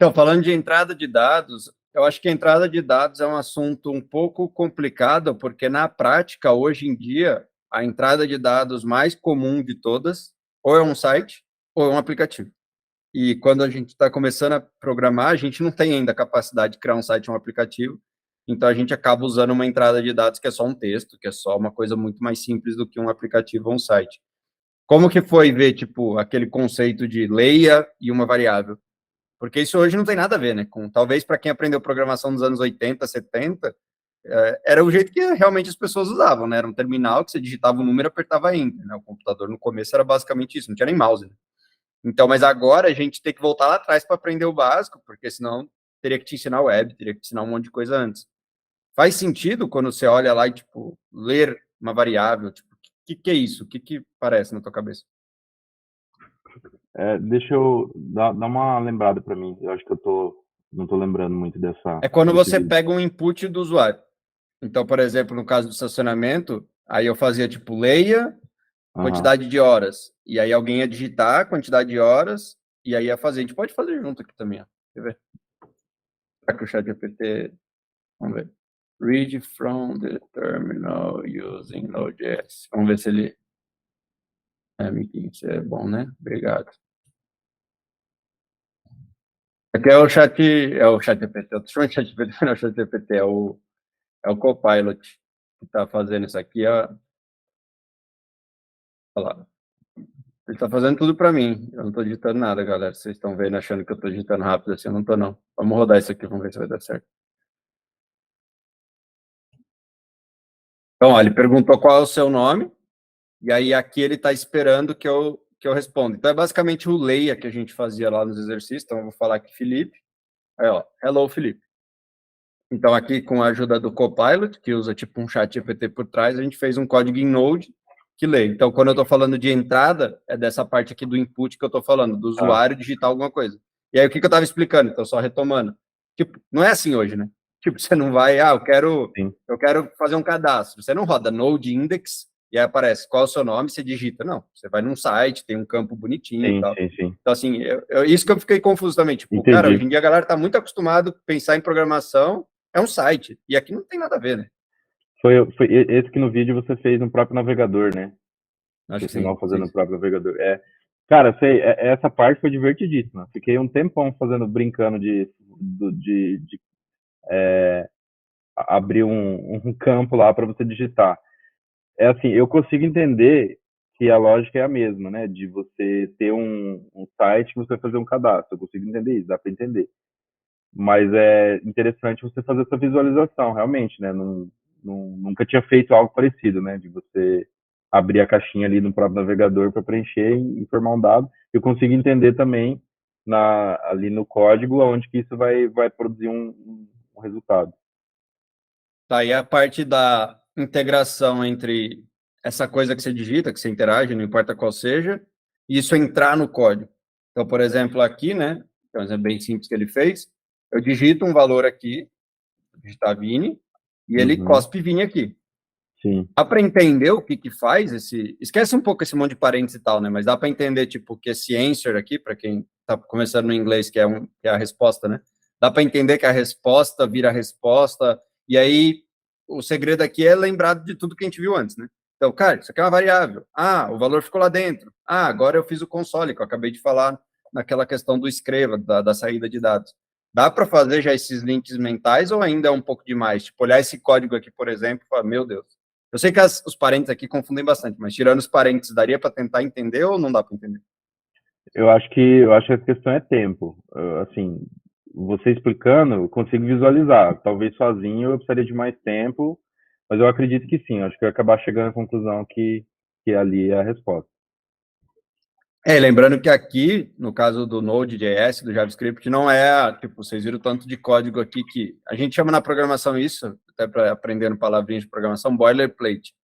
Então, falando de entrada de dados, eu acho que a entrada de dados é um assunto um pouco complicado, porque na prática, hoje em dia, a entrada de dados mais comum de todas, ou é um site, ou é um aplicativo. E quando a gente está começando a programar, a gente não tem ainda a capacidade de criar um site ou um aplicativo, então a gente acaba usando uma entrada de dados que é só um texto, que é só uma coisa muito mais simples do que um aplicativo ou um site. Como que foi ver, tipo, aquele conceito de leia e uma variável? Porque isso hoje não tem nada a ver, né? Com, talvez para quem aprendeu programação nos anos 80, 70, era o jeito que realmente as pessoas usavam, né? Era um terminal que você digitava o número e apertava Enter, né? O computador no começo era basicamente isso, não tinha nem mouse, né? Então, mas agora a gente tem que voltar lá atrás para aprender o básico, porque senão teria que te ensinar web, teria que te ensinar um monte de coisa antes. Faz sentido quando você olha lá e, tipo, ler uma variável, tipo, o que é isso? O que parece na tua cabeça? Deixa eu dar uma lembrada para mim. Eu acho que não tô lembrando muito É quando desse você vídeo. pega um input do usuário. Então, por exemplo, no caso do estacionamento, aí eu fazia, tipo, leia Aham. quantidade de horas. E aí alguém ia digitar a quantidade de horas e aí ia fazer. A gente pode fazer junto aqui também, ó. Quer ver? Será que o chat GPT... Vamos ver. Read from the terminal using Node.js. Vamos ver se ele... amiguinho, isso é bom, né? Obrigado. Aqui é o chat GPT. Eu tô chamando de chat GPT, não é o chat GPT, é o Copilot que tá fazendo isso aqui, ó. Olha lá. Ele tá fazendo tudo para mim. Eu não tô digitando nada, galera. Vocês estão vendo, achando que eu tô digitando rápido assim. Eu não tô, não. Vamos rodar isso aqui, vamos ver se vai dar certo. Então, ó, ele perguntou qual é o seu nome, e aí aqui ele está esperando que eu responda. Então, é basicamente o leia que a gente fazia lá nos exercícios. Então, eu vou falar aqui, Felipe. Aí, ó, hello, Felipe. Então, aqui com a ajuda do Copilot, que usa tipo um chat GPT por trás, a gente fez um código em Node que lê. Então, quando eu estou falando de entrada, é dessa parte aqui do input que eu estou falando, do Tá. usuário digitar alguma coisa. E aí, o que eu estava explicando? Então, só retomando. Tipo, não é assim hoje, né? Tipo, você não vai, Sim, eu quero fazer um cadastro. Você não roda Node Index e aí aparece qual é o seu nome, você digita. Não, você vai num site, tem um campo bonitinho e sim, tal. sim, sim. Então, assim, isso que eu fiquei confuso também. Tipo, cara, hoje Entendi. em dia a galera está muito acostumado a pensar em programação, é um site. E aqui não tem nada a ver, né? Esse que no vídeo você fez no próprio navegador, né? Acho Você que sim. filmou fazendo no próprio navegador. Cara, essa parte foi divertidíssima. Fiquei um tempão fazendo, brincando de abrir um campo lá para você digitar. É assim, eu consigo entender que a lógica é a mesma, né? De você ter um site que você vai fazer um cadastro. Eu consigo entender isso, dá para entender. Mas é interessante você fazer essa visualização, realmente, né? Nunca tinha feito algo parecido, né? De você abrir a caixinha ali no próprio navegador para preencher e informar um dado. Eu consigo entender também ali no código onde que isso vai produzir um resultado. Tá aí a parte da integração entre essa coisa que você digita, que você interage, não importa qual seja, e isso entrar no código. Então, por exemplo, aqui, né? É um exemplo bem simples que ele fez. Eu digito um valor aqui, digitar Vini, e ele Uhum, cospe Vini aqui. sim, Dá para entender o que faz esse. Esquece um pouco esse monte de parênteses e tal, né? Mas dá para entender, tipo, que esse answer aqui, para quem está começando no inglês, que é a resposta, né? Dá para entender que a resposta vira a resposta, e aí o segredo aqui é lembrar de tudo que a gente viu antes, né? Então, cara, isso aqui é uma variável. Ah, o valor ficou lá dentro. Ah, agora eu fiz o console, que eu acabei de falar naquela questão do escreva, da saída de dados. Dá para fazer já esses links mentais ou ainda é um pouco demais? Tipo, olhar esse código aqui, por exemplo, e falar, meu Deus. Eu sei que os parentes aqui confundem bastante, mas tirando os parentes, daria para tentar entender ou não dá para entender? eu acho que a questão é tempo. Assim, você explicando, eu consigo visualizar. Talvez sozinho eu precisaria de mais tempo, mas eu acredito que sim. Eu acho que eu ia acabar chegando à conclusão que ali é a resposta. Lembrando que aqui, no caso do Node.js, do JavaScript, não é, tipo, vocês viram tanto de código aqui que a gente chama na programação isso, até para aprender palavrinhas de programação, boilerplate.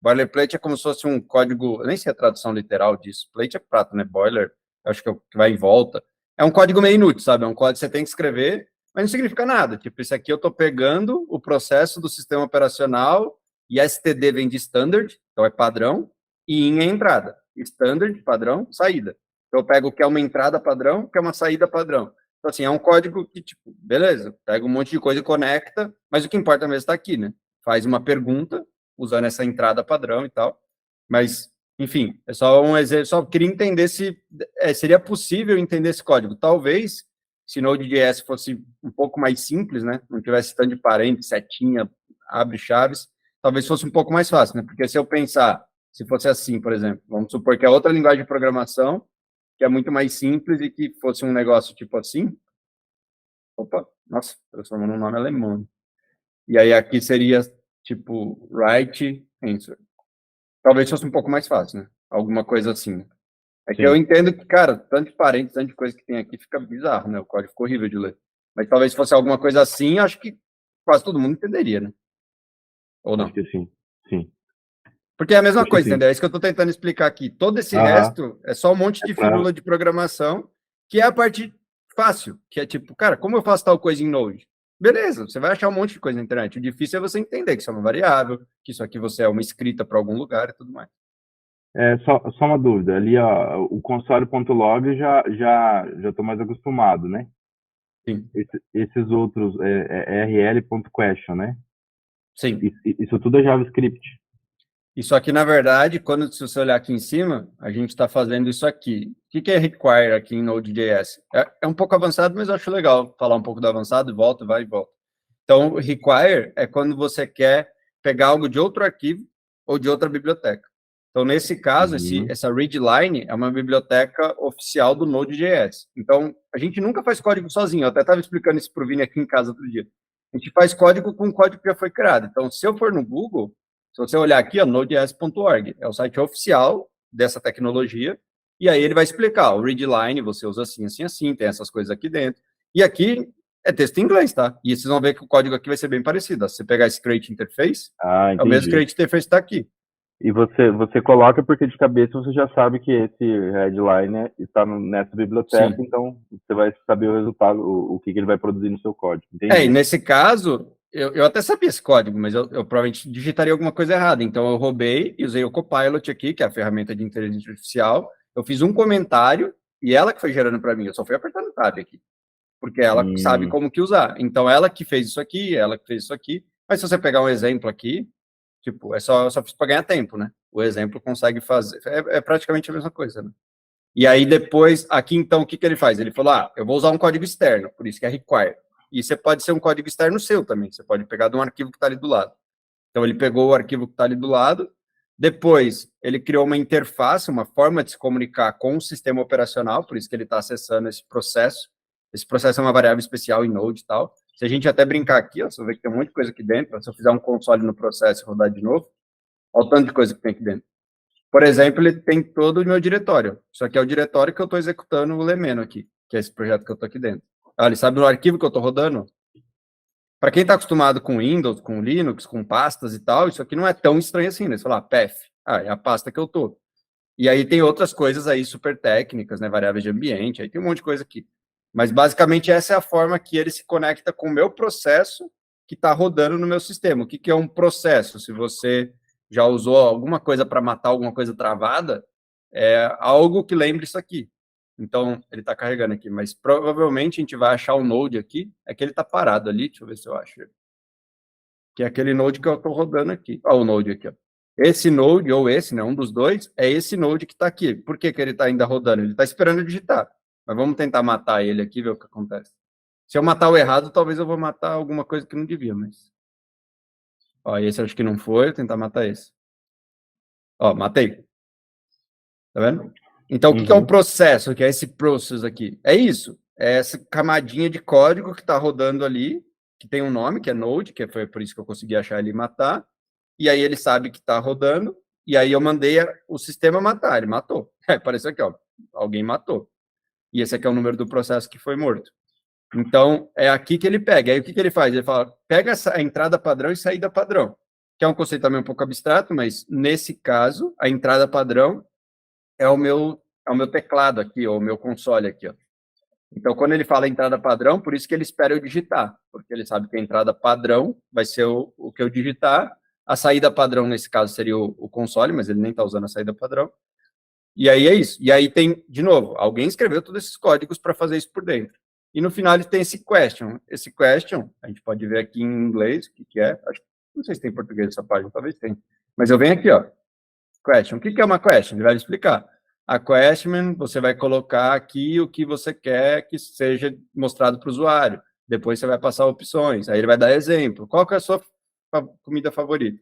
Boilerplate é como se fosse um código, eu nem sei a tradução literal disso, plate é prato, né? Boiler, acho que é o que vai em volta. É um código meio inútil, sabe? É um código que você tem que escrever, mas não significa nada. Tipo, isso aqui eu estou pegando o processo do sistema operacional e STD vem de standard, então é padrão, e in é entrada. Standard, padrão, saída. Então eu pego o que é uma entrada padrão, o que é uma saída padrão. Então, assim, é um código que, tipo, beleza, pega um monte de coisa e conecta, mas o que importa mesmo está aqui, né? Faz uma pergunta, usando essa entrada padrão e tal, mas, enfim, é só um exemplo, só queria entender se seria possível entender esse código. Talvez, se Node.js fosse um pouco mais simples, né? Não tivesse tanto de parênteses, setinha, abre chaves, talvez fosse um pouco mais fácil, né? Porque se eu pensar, se fosse assim, por exemplo, vamos supor que é outra linguagem de programação, que é muito mais simples e que fosse um negócio tipo assim, opa, nossa, transformou num nome alemão. E aí aqui seria tipo write answer. Talvez fosse um pouco mais fácil, né? Alguma coisa assim. É que eu Sim. entendo que, cara, tanto de parênteses, tanto de coisa que tem aqui, fica bizarro, né? O código ficou horrível de ler. Mas talvez fosse alguma coisa assim, acho que quase todo mundo entenderia, né? Ou Acho não? que sim. Sim. Porque é a mesma Acho que coisa, sim. entendeu? É isso que eu estou tentando explicar aqui. Todo esse Aham. resto é só um monte É de pra... firula de programação, que é a parte fácil, que é tipo, cara, como eu faço tal coisa em Node? Beleza, você vai achar um monte de coisa na internet. O difícil é você entender que isso é uma variável, que isso aqui você é uma escrita para algum lugar e tudo mais. só uma dúvida. Ali, ó, o console.log já tô mais acostumado, né? Sim, Esses outros é rl.question, né? sim. Isso tudo é JavaScript. Isso aqui, na verdade, quando se você olhar aqui em cima, a gente está fazendo isso aqui. O que é require aqui em Node.js? É um pouco avançado, mas eu acho legal falar um pouco do avançado, e volta, vai e volta. Então, require é quando você quer pegar algo de outro arquivo ou de outra biblioteca. Então, nesse caso, Uhum. essa readline é uma biblioteca oficial do Node.js. Então, a gente nunca faz código sozinho. Eu até estava explicando isso para o Vini aqui em casa outro dia. A gente faz código com código que já foi criado. Então, se eu for no Google, se você olhar aqui, node.js.org, é o site oficial dessa tecnologia, e aí ele vai explicar, o readline você usa assim, assim, assim, tem essas coisas aqui dentro. E aqui é texto em inglês, tá? E vocês vão ver que o código aqui vai ser bem parecido. Se você pegar esse create interface, Ah, é o mesmo entendi. create interface que está aqui. E você coloca porque de cabeça você já sabe que esse headline está nessa biblioteca, Sim. então você vai saber o resultado, o que ele vai produzir no seu código. E Entendi. nesse caso, eu até sabia esse código, mas eu provavelmente digitaria alguma coisa errada. Então, eu roubei e usei o Copilot aqui, que é a ferramenta de inteligência artificial. Eu fiz um comentário e ela que foi gerando para mim. Eu só fui apertando o tab aqui, porque ela sabe Hum, como que usar. Então, ela que fez isso aqui, ela que fez isso aqui. Mas se você pegar um exemplo aqui, tipo, só fiz para ganhar tempo, né? O exemplo consegue fazer. É praticamente a mesma coisa, né? E aí depois, aqui então, o que ele faz? Ele falou, eu vou usar um código externo, por isso que é require. E você pode ser um código externo seu também, você pode pegar de um arquivo que está ali do lado. Então ele pegou o arquivo que está ali do lado, depois ele criou uma interface, uma forma de se comunicar com o sistema operacional, por isso que ele está acessando esse processo. Esse processo é uma variável especial em Node e tal. Se a gente até brincar aqui, ó, você vai ver que tem um monte de coisa aqui dentro, se eu fizer um console no processo e rodar de novo, olha o tanto de coisa que tem aqui dentro. Por exemplo, ele tem todo o meu diretório. Isso aqui é o diretório que eu estou executando o Lemeno aqui, que é esse projeto que eu estou aqui dentro. Ele sabe o arquivo que eu estou rodando? Para quem está acostumado com Windows, com Linux, com pastas e tal, isso aqui não é tão estranho assim, né? Você fala, path, é a pasta que eu estou. E aí tem outras coisas aí super técnicas, né? Variáveis de ambiente, aí tem um monte de coisa aqui. Mas basicamente essa é a forma que ele se conecta com o meu processo que está rodando no meu sistema. O que é um processo? Se você já usou alguma coisa para matar alguma coisa travada, é algo que lembre isso aqui. Então, ele está carregando aqui, mas provavelmente a gente vai achar o node aqui, é que ele está parado ali, deixa eu ver se eu acho. Que é aquele node que eu estou rodando aqui. Olha o node aqui, ó. Esse node, ou esse, né, um dos dois, é esse node que está aqui. Por que, que ele está ainda rodando? Ele está esperando eu digitar. Mas vamos tentar matar ele aqui e ver o que acontece. Se eu matar o errado, talvez eu vou matar alguma coisa que não devia, mas... Ó, esse eu acho que não foi, vou tentar matar esse. Ó, matei. Tá vendo? Então, o que é um uhum. processo? Que é esse process aqui? É isso. É essa camadinha de código que está rodando ali, que tem um nome, que é Node, que foi por isso que eu consegui achar ele e matar. E aí ele sabe que está rodando. E aí eu mandei o sistema matar. Ele matou. Apareceu aqui, ó. Alguém matou. E esse aqui é o número do processo que foi morto. Então, é aqui que ele pega. Aí o que ele faz? Ele fala, pega a entrada padrão e saída padrão. Que é um conceito também um pouco abstrato, mas nesse caso, a entrada padrão é o meu teclado aqui, ou o meu console aqui, ó. Então, quando ele fala entrada padrão, por isso que ele espera eu digitar, porque ele sabe que a entrada padrão vai ser o que eu digitar, a saída padrão, nesse caso, seria o console, mas ele nem está usando a saída padrão. E aí é isso. E aí tem, de novo, alguém escreveu todos esses códigos para fazer isso por dentro. e no final ele tem esse question. Esse question, a gente pode ver aqui em inglês, o que é. Não sei se tem em português essa página, talvez tenha. Mas eu venho aqui, ó. Question. O que é uma question? Ele vai explicar. A question, você vai colocar aqui o que você quer que seja mostrado para o usuário. Depois você vai passar opções. Aí ele vai dar exemplo. Qual que é a sua comida favorita?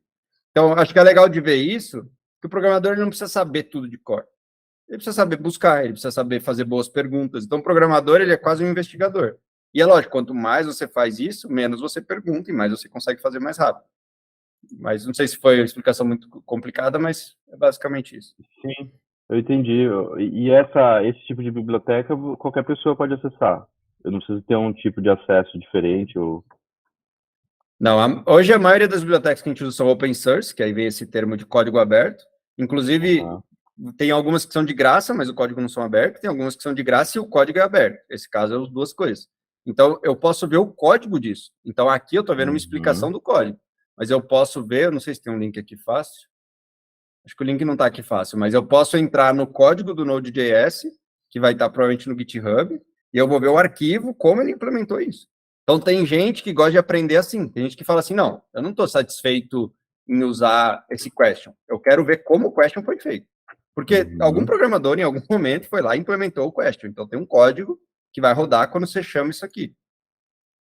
Então, acho que é legal de ver isso, que o programador ele não precisa saber tudo de cor. Ele precisa saber buscar, ele precisa saber fazer boas perguntas. Então, o programador, ele é quase um investigador. E é lógico, quanto mais você faz isso, menos você pergunta e mais você consegue fazer mais rápido. Mas não sei se foi uma explicação muito complicada, mas é basicamente isso. Sim, eu entendi. E esse tipo de biblioteca qualquer pessoa pode acessar. Eu não preciso ter um tipo de acesso diferente ou... Não, hoje a maioria das bibliotecas que a gente usa são open source, que aí vem esse termo de código aberto. Inclusive, tem algumas que são de graça, mas o código não são aberto. Tem algumas que são de graça e o código é aberto. Esse caso é as duas coisas. Então, eu posso ver o código disso. Então, aqui eu estou vendo uma explicação do código. Mas eu posso ver, eu não sei se tem um link aqui fácil. Acho que o link não está aqui fácil, mas eu posso entrar no código do Node.js, que vai estar provavelmente no GitHub, e eu vou ver o arquivo, como ele implementou isso. Então, tem gente que gosta de aprender assim. Tem gente que fala assim, não, eu não estou satisfeito em usar esse question. Eu quero ver como o question foi feito. Porque algum programador, em algum momento, foi lá e implementou o question. Então, tem um código que vai rodar quando você chama isso aqui.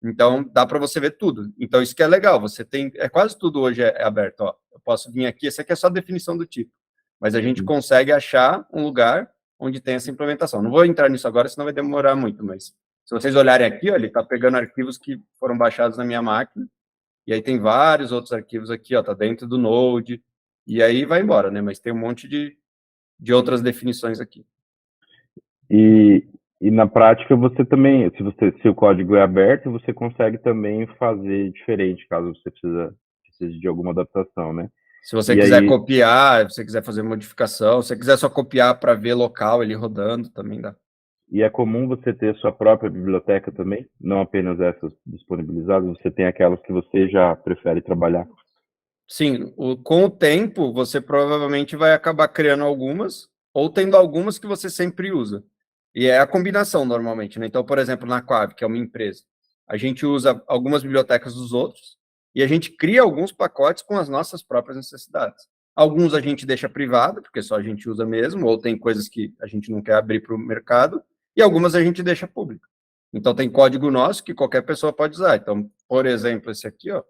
Então, dá para você ver tudo. Então, isso que é legal. Você tem... quase tudo hoje é aberto. Ó. Eu posso vir aqui, essa aqui é só a definição do tipo. Mas a gente consegue achar um lugar onde tem essa implementação. Não vou entrar nisso agora, senão vai demorar muito, mas se vocês olharem aqui, ó, ele está pegando arquivos que foram baixados na minha máquina, e aí tem vários outros arquivos aqui, ó, tá dentro do Node, e aí vai embora, né? Mas tem um monte de outras definições aqui. E na prática você também, se o código é aberto, você consegue também fazer diferente, caso você precise de alguma adaptação, né? Se você quiser copiar, se você quiser fazer modificação, se você quiser só copiar para ver local ele rodando, também dá. E é comum você ter sua própria biblioteca também? Não apenas essas disponibilizadas, você tem aquelas que você já prefere trabalhar? Sim, com o tempo, você provavelmente vai acabar criando algumas, ou tendo algumas que você sempre usa. E é a combinação, normalmente, né? Então, por exemplo, na Quave, que é uma empresa, a gente usa algumas bibliotecas dos outros, e a gente cria alguns pacotes com as nossas próprias necessidades. Alguns a gente deixa privado, porque só a gente usa mesmo, ou tem coisas que a gente não quer abrir para o mercado, e algumas a gente deixa público. Então, tem código nosso que qualquer pessoa pode usar. Então, por exemplo, esse aqui, ó.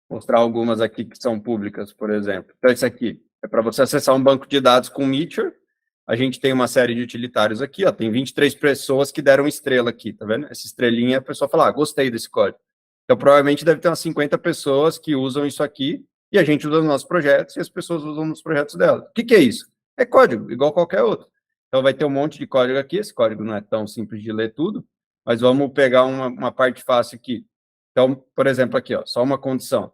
Mostrar algumas aqui que são públicas, por exemplo. Então, esse aqui é para você acessar um banco de dados com Meteor. A gente tem uma série de utilitários aqui, ó. Tem 23 pessoas que deram estrela aqui, tá vendo? Essa estrelinha, a pessoa fala, gostei desse código. Então, provavelmente deve ter umas 50 pessoas que usam isso aqui, e a gente usa nos nossos projetos, e as pessoas usam nos projetos delas. O que é isso? É código, igual qualquer outro. Então, vai ter um monte de código aqui, esse código não é tão simples de ler tudo, mas vamos pegar uma parte fácil aqui. Então, por exemplo, aqui, ó, só uma condição.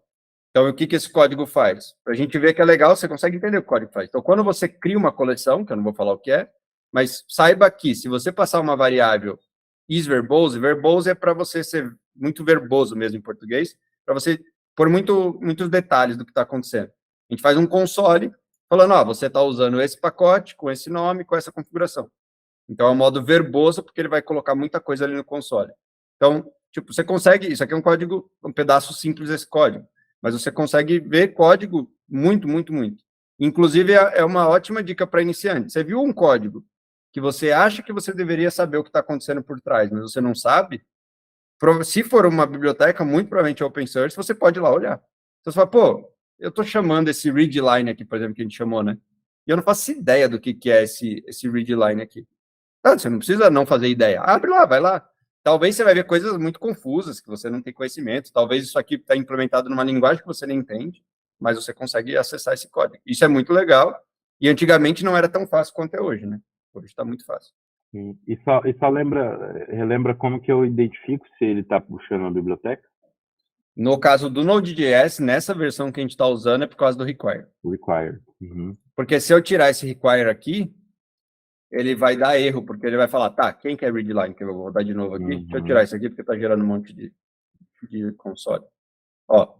Então, o que esse código faz? Para a gente ver que é legal, você consegue entender o que o código faz. Então, quando você cria uma coleção, que eu não vou falar o que é, mas saiba que, se você passar uma variável isVerbose, verbose é para você ser muito verboso mesmo em português, para você pôr muitos detalhes do que está acontecendo. A gente faz um console falando, ó, você está usando esse pacote, com esse nome, com essa configuração. Então, é um modo verboso, porque ele vai colocar muita coisa ali no console. Então, tipo, você consegue, isso aqui é um código, um pedaço simples desse código, mas você consegue ver código muito, muito, muito. Inclusive, é uma ótima dica para iniciante. Você viu um código que você acha que você deveria saber o que está acontecendo por trás, mas você não sabe, se for uma biblioteca, muito provavelmente open source, você pode ir lá olhar. Então, você fala, pô, eu estou chamando esse readline aqui, por exemplo, que a gente chamou, né? E eu não faço ideia do que é esse readline aqui. Você não precisa não fazer ideia. Abre lá, vai lá. Talvez você vai ver coisas muito confusas que você não tem conhecimento. Talvez isso aqui está implementado numa linguagem que você nem entende, mas você consegue acessar esse código. Isso é muito legal. E antigamente não era tão fácil quanto é hoje, né? Hoje está muito fácil. E só relembra como que eu identifico se ele está puxando a biblioteca? No caso do Node.js, nessa versão que a gente está usando, é por causa do require. Require. Uhum. Porque se eu tirar esse require aqui, ele vai dar erro, porque ele vai falar, tá, quem quer readline? Que eu vou rodar de novo aqui. Deixa eu tirar isso aqui, porque está gerando um monte de console. Ó,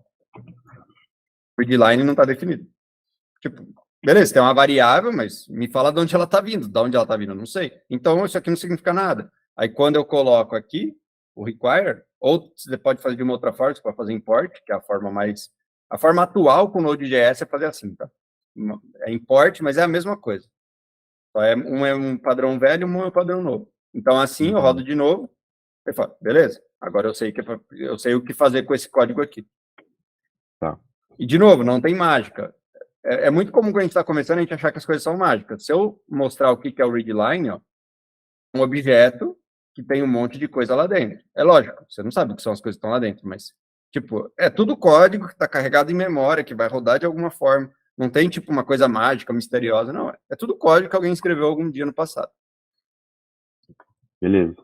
readline não está definido. Tipo, Beleza, tem uma variável, mas me fala de onde ela está vindo. De onde ela está vindo, eu não sei. Então, isso aqui não significa nada. Aí, quando eu coloco aqui, o require, ou você pode fazer de uma outra forma, você pode fazer import, que é a forma mais... A forma atual com o Node.js é fazer assim, tá? É import, mas é a mesma coisa. Só um é um padrão velho, um é um padrão novo. Então, assim, eu rodo de novo, e falo, beleza, agora eu sei o que fazer com esse código aqui. Tá. E, de novo, não tem mágica. É muito comum quando a gente está começando a gente achar que as coisas são mágicas. Se eu mostrar o que é o readline, ó, um objeto que tem um monte de coisa lá dentro. É lógico, você não sabe o que são as coisas que estão lá dentro, mas, tipo, é tudo código que está carregado em memória, que vai rodar de alguma forma. Não tem, tipo, uma coisa mágica, misteriosa, não. É tudo código que alguém escreveu algum dia no passado. Beleza.